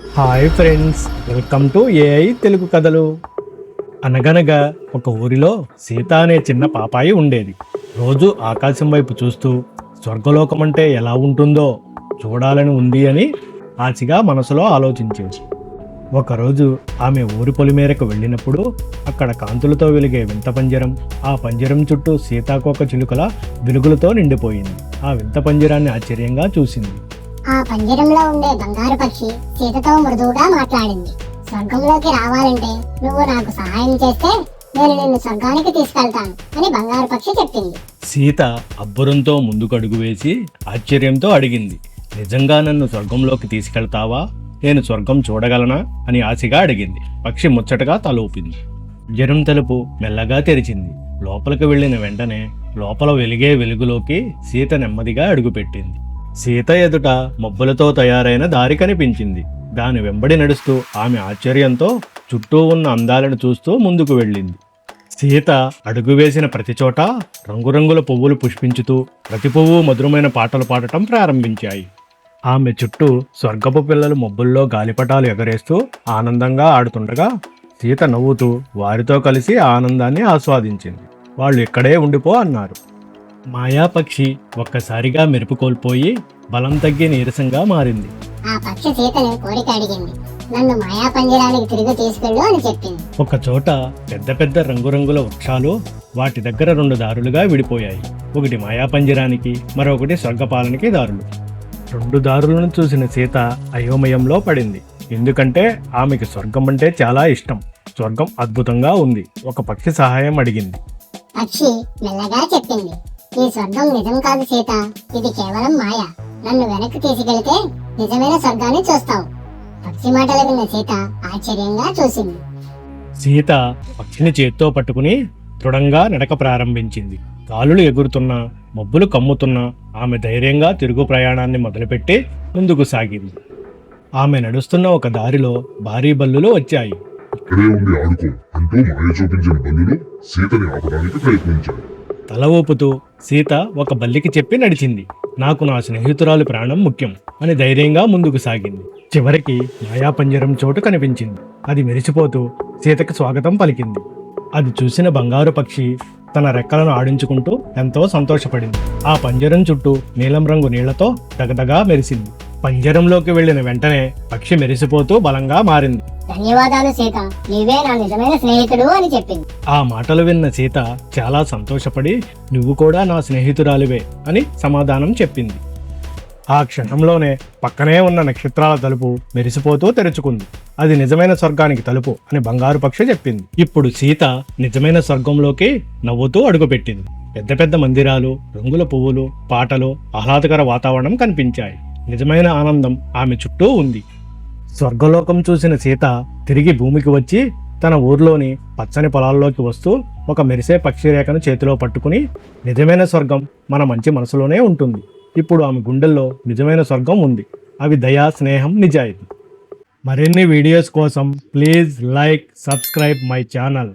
Hi friends, welcome to AI Telugu కథలు. అనగనగా ఒక ఊరిలో సీత అనే చిన్న పాపాయి ఉండేది. రోజు ఆకాశం వైపు చూస్తూ స్వర్గలోకం అంటే ఎలా ఉంటుందో చూడాలని ఉంది అని ఆశగా మనసులో ఆలోచించేది. ఒకరోజు ఆమె ఊరి పొలిమేరకు వెళ్ళినప్పుడు అక్కడ కాంతులతో వెలిగే వింత పంజరం, ఆ పంజరం చుట్టూ సీతాకోక చిలుకల వెలుగులతో నిండిపోయింది. ఆ వింత పంజరాన్ని ఆశ్చర్యంగా చూసింది. ఆ పంజరంలో ఉండే బంగారు పక్షి సీతతో మృదువుగా మాట్లాడింది. స్వర్గంలోకి రావాలంటే నువ్వు నాకు సహాయం చేస్తే నేను నిన్ను స్వర్గానికి తీసుకెళ్తాను అని బంగారు పక్షి చెప్పింది. సీత అబ్బురంతో ముందుకడుగు వేసి ఆశ్చర్యంతో అడిగింది, నిజంగా నన్ను స్వర్గంలోకి తీసుకెళ్తావా? నేను స్వర్గం చూడగలనా అని ఆశగా అడిగింది. పక్షి ముచ్చటగా తల ఊపింది. పంజరం తలుపు మెల్లగా తెరిచింది. లోపలికి వెళ్ళిన వెంటనే లోపల వెలిగే వెలుగులోకి సీత నెమ్మదిగా అడుగుపెట్టింది. సీత ఎదుట మబ్బులతో తయారైన దారి కనిపించింది. దాని వెంబడి నడుస్తూ ఆమె ఆశ్చర్యంతో చుట్టూ ఉన్న అందాలను చూస్తూ ముందుకు వెళ్ళింది. సీత అడుగు వేసిన ప్రతి చోట రంగురంగుల పువ్వులు పుష్పించుతూ ప్రతి పువ్వు మధురమైన పాటలు పాడటం ప్రారంభించాయి. ఆమె చుట్టూ స్వర్గపు పిల్లలు మబ్బుల్లో గాలిపటాలు ఎగరేస్తూ ఆనందంగా ఆడుతుండగా సీత నవ్వుతూ వారితో కలిసి ఆనందాన్ని ఆస్వాదించింది. వాళ్ళు ఇక్కడే ఉండిపో అన్నారు. మాయాపక్షి ఒక్కసారిగా మెరుపు కోల్పోయి బలం తగ్గి నీరసంగా మారింది. ఆ పక్షి సీతను కోరిక అడిగింది. నన్ను మాయా పంజరానికి తిరిగి తీసుకెళ్ళు అని చెప్పింది. ఒక చోట పెద్ద పెద్ద రంగురంగుల వృక్షాలు వాటి దగ్గర రెండు దారులుగా విడిపోయాయి. ఒకటి మాయాపంజరానికి, మరొకటి స్వర్గపాలనకి దారులు. రెండు దారులను చూసిన సీత అయోమయంలో పడింది. ఎందుకంటే ఆమెకి స్వర్గం అంటే చాలా ఇష్టం. స్వర్గం అద్భుతంగా ఉంది. ఒక పక్షి సహాయం అడిగింది. పక్షి మెల్లగా చెప్పింది, ఈ స్వర్గం నిజం కాదు సీత, ఇది కేవలం మాయ. నన్ను వెనక్కి తీసుకెళ్తే నిజమైన స్వర్గాన్ని చూస్తావు. పక్షి మాటలు విన్న సీత ఆశ్చర్యంగా చూసింది. సీత పక్షిని చేత్తో పట్టుకుని దృఢంగా నడక ప్రారంభించింది. గాలులు ఎగురుతున్నా, మబ్బులు కమ్ముతున్నా ఆమె ధైర్యంగా తిరుగు ప్రయాణాన్ని మొదలుపెట్టి ముందుకు సాగింది. ఆమె నడుస్తున్న ఒక దారిలో భారీ బల్లులు వచ్చాయి. ఇక్కడే ఉండి ఆడుకో అంటూ మాయ చూపించిన బల్లులు సీతని ఆపడానికి ప్రయత్నించాయి. తల ఊపుతూ సీత ఒక బల్లికి చెప్పి నడిచింది. నాకు నా స్నేహితురాలు ప్రాణం ముఖ్యం అని ధైర్యంగా ముందుకు సాగింది. చివరికి మాయాపంజరం చోటు కనిపించింది. అది మెరిసిపోతూ సీతకి స్వాగతం పలికింది. అది చూసిన బంగారు పక్షి తన రెక్కలను ఆడించుకుంటూ ఎంతో సంతోషపడింది. ఆ పంజరం చుట్టూ నీలం రంగు నీళ్లతో దగదగా మెరిసింది. పంజరంలోకి వెళ్లిన వెంటనే పక్షి మెరిసిపోతూ బలంగా మారింది. ధన్యవాదాలు సీత, నీవే నా నిజమైన స్నేహితుడు అని చెప్పింది. ఆ మాటలు విన్న సీత చాలా సంతోషపడి, నువ్వు కూడా నా స్నేహితురాలివే అని సమాధానం చెప్పింది. ఆ క్షణంలోనే పక్కనే ఉన్న నక్షత్రాల తలుపు మెరిసిపోతూ తెరుచుకుంది. అది నిజమైన స్వర్గానికి తలుపు అని బంగారు పక్షి చెప్పింది. ఇప్పుడు సీత నిజమైన స్వర్గంలోకి నవ్వుతూ అడుగుపెట్టింది. పెద్ద పెద్ద మందిరాలు, రంగుల పువ్వులు, పాటలు, ఆహ్లాదకర వాతావరణం కనిపించాయి. నిజమైన ఆనందం ఆమె చుట్టూ ఉంది. స్వర్గలోకం చూసిన సీత తిరిగి భూమికి వచ్చి తన ఊర్లోని పచ్చని పొలాల్లోకి వస్తూ ఒక మెరిసే పక్షి రేఖను చేతిలో పట్టుకుని, నిజమైన స్వర్గం మన మంచి మనసులోనే ఉంటుంది. ఇప్పుడు ఆమె గుండెల్లో నిజమైన స్వర్గం ఉంది. అవి దయ, స్నేహం, నిజాయితీ. మరిన్ని వీడియోస్ కోసం please like, subscribe my channel.